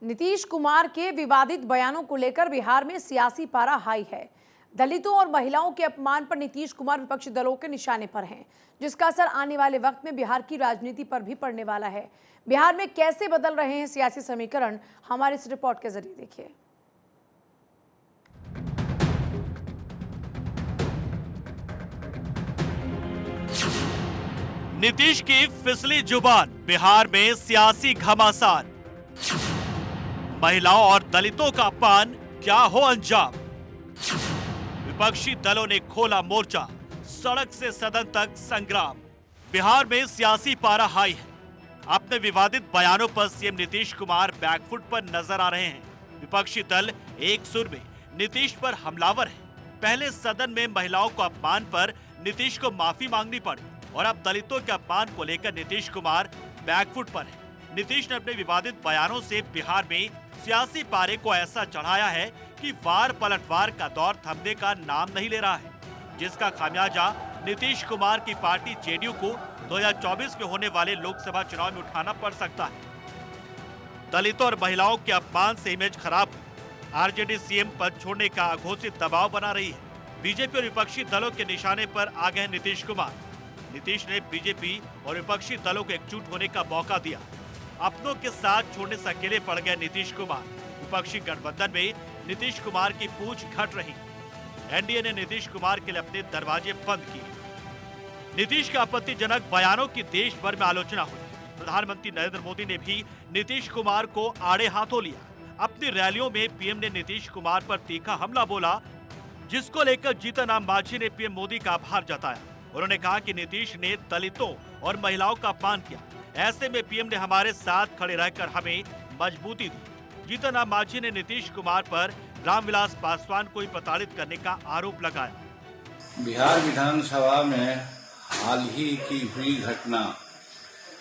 नीतीश कुमार के विवादित बयानों को लेकर बिहार में सियासी पारा हाई है। दलितों और महिलाओं के अपमान पर नीतीश कुमार विपक्षी दलों के निशाने पर हैं, जिसका असर आने वाले वक्त में बिहार की राजनीति पर भी पड़ने वाला है। बिहार में कैसे बदल रहे हैं सियासी समीकरण, हमारे इस रिपोर्ट के जरिए देखिए। नीतीश की फिसली जुबान, बिहार में सियासी घमासान। महिलाओं और दलितों का अपमान, क्या हो अंजाम। विपक्षी दलों ने खोला मोर्चा, सड़क से सदन तक संग्राम। बिहार में सियासी पारा हाई है। अपने विवादित बयानों पर सीएम नीतीश कुमार बैकफुट पर नजर आ रहे हैं। विपक्षी दल एक सुर में नीतीश पर हमलावर है। पहले सदन में महिलाओं को अपमान पर नीतीश को माफी मांगनी पड़ी और अब दलितों के अपमान को लेकर नीतीश कुमार बैकफुट पर है। नीतीश ने अपने विवादित बयानों से बिहार में सियासी पारे को ऐसा चढ़ाया है कि वार पलटवार का दौर थमने का नाम नहीं ले रहा है, जिसका खामियाजा नीतीश कुमार की पार्टी जेडीयू को 2024 में होने वाले लोकसभा चुनाव में उठाना पड़ सकता है। दलितों और महिलाओं के अपमान से इमेज खराब हुई। आरजेडी सीएम पद छोड़ने का अघोषित दबाव बना रही है। बीजेपी और विपक्षी दलों के निशाने पर आ गए नीतीश कुमार। नीतीश ने बीजेपी और विपक्षी दलों को एकजुट होने का मौका दिया। अपनों के साथ छोड़ने से अकेले पड़ गए नीतीश कुमार। विपक्षी गठबंधन में नीतीश कुमार की पूछ घट रही। एनडीए ने नीतीश कुमार के लिए अपने दरवाजे बंद किए। नीतीश के आपत्तिजनक बयानों की देश भर में आलोचना हुई। प्रधानमंत्री नरेंद्र मोदी ने भी नीतीश कुमार को आड़े हाथों लिया। अपनी रैलियों में पीएम ने नीतीश कुमार पर तीखा हमला बोला, जिसको लेकर जीतन राम मांझी ने पीएम मोदी का आभार जताया। उन्होंने कहा कि नीतीश ने दलितों और महिलाओं का अपमान किया, ऐसे में पीएम ने हमारे साथ खड़े रहकर हमें मजबूती दी। जीतन राम मांझी ने नीतीश कुमार पर रामविलास पासवान को ही प्रताड़ित करने का आरोप लगाया। बिहार विधानसभा में हाल ही की हुई घटना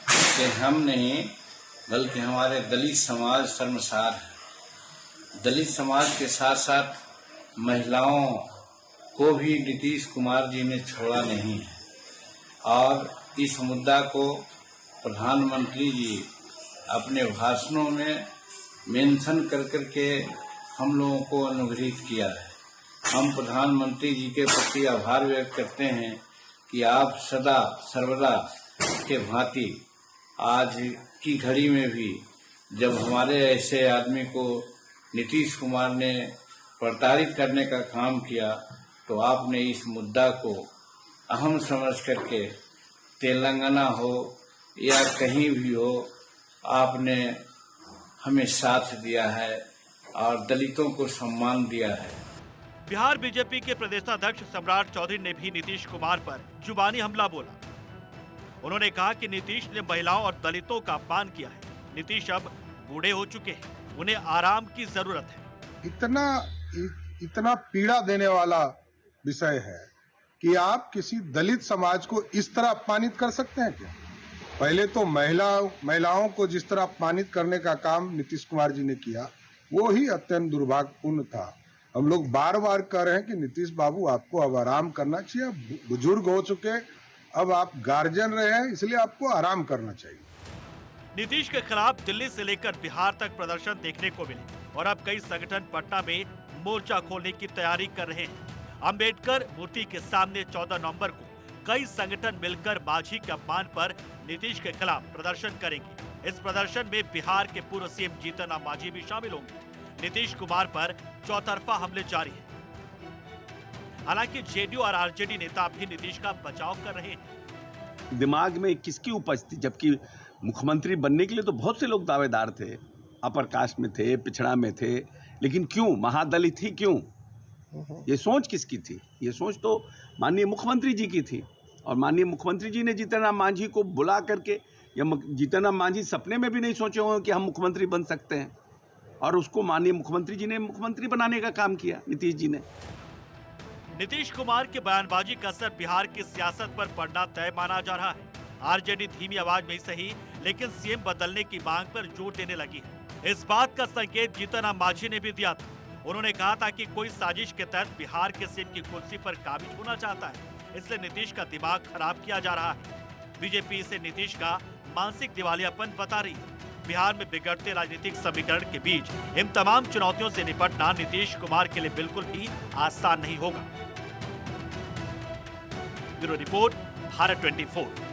से हम नहीं बल्कि हमारे दलित समाज शर्मसार है। दलित समाज के साथ साथ महिलाओं को भी नीतीश कुमार जी ने छोड़ा नहीं है और इस मुद्दा को प्रधानमंत्री जी अपने भाषणों में मेंशन कर के हम लोगों को अनुग्रहित किया है। हम प्रधानमंत्री जी के प्रति आभार व्यक्त करते हैं कि आप सदा सर्वदा के भांति आज की घड़ी में भी जब हमारे ऐसे आदमी को नीतीश कुमार ने प्रताड़ित करने का काम किया तो आपने इस मुद्दा को अहम समझ करके तेलंगाना हो या कहीं भी हो, आपने हमें साथ दिया है और दलितों को सम्मान दिया है। बिहार बीजेपी के प्रदेशाध्यक्ष सम्राट चौधरी ने भी नीतीश कुमार पर जुबानी हमला बोला। उन्होंने कहा कि नीतीश ने महिलाओं और दलितों का अपमान किया है। नीतीश अब बूढ़े हो चुके हैं, उन्हें आराम की जरूरत है। इतना पीड़ा देने वाला विषय है कि आप किसी दलित समाज को इस तरह अपमानित कर सकते हैं क्या? पहले तो महिलाओं को जिस तरह अपमानित करने का काम नीतीश कुमार जी ने किया, वो ही अत्यंत दुर्भाग्यपूर्ण था। हम लोग बार बार कह रहे हैं कि नीतीश बाबू आपको अब आराम करना चाहिए। अब बुजुर्ग हो चुके, अब आप गार्जियन रहे हैं, इसलिए आपको आराम करना चाहिए। नीतीश के खिलाफ दिल्ली से लेकर बिहार तक प्रदर्शन देखने को मिले और अब कई संगठन पटना में मोर्चा खोलने की तैयारी कर रहे हैं। अंबेडकर मूर्ति के सामने 14 नवंबर को कई संगठन मिलकर मांझी के अपमान पर नीतीश के खिलाफ प्रदर्शन करेंगे। इस प्रदर्शन में बिहार के पूर्व सीएम जीतन राम मांझी भी शामिल होंगे। नीतीश कुमार पर चौतरफा हमले जारी है। हालांकि जेडीयू और आरजेडी नेता भी नीतीश का बचाव कर रहे हैं। दिमाग में किसकी उपज थी? जबकि मुख्यमंत्री बनने के लिए तो बहुत से लोग दावेदार थे, अपर कास्ट में थे, पिछड़ा में थे, लेकिन क्यों महादलित ही क्यों? ये सोच किसकी थी? ये सोच तो माननीय मुख्यमंत्री जी की थी और माननीय मुख्यमंत्री जी ने जीतन राम मांझी को बुला करके, या जीतन राम मांझी सपने में भी नहीं सोचे होंगे कि हम मुख्यमंत्री बन सकते हैं, और उसको माननीय मुख्यमंत्री जी ने मुख्यमंत्री बनाने का काम किया नीतीश जी ने। नीतीश कुमार के बयानबाजी का असर बिहार की सियासत पर पड़ना तय माना जा रहा है। आरजेडी धीमी आवाज में ही सही, लेकिन सीएम बदलने की मांग पर जोर देने लगी है। इस बात का संकेत जीतन राम मांझी ने भी दिया था। उन्होंने कहा था कि कोई साजिश के तहत बिहार के सीएम की कुर्सी पर काबिज होना चाहता है, इसलिए नीतीश का दिमाग खराब किया जा रहा है। बीजेपी इसे नीतीश का मानसिक दिवालियापन बता रही है। बिहार में बिगड़ते राजनीतिक समीकरण के बीच इन तमाम चुनौतियों से निपटना नीतीश कुमार के लिए बिल्कुल भी आसान नहीं होगा। Bureau report, Bharat 24।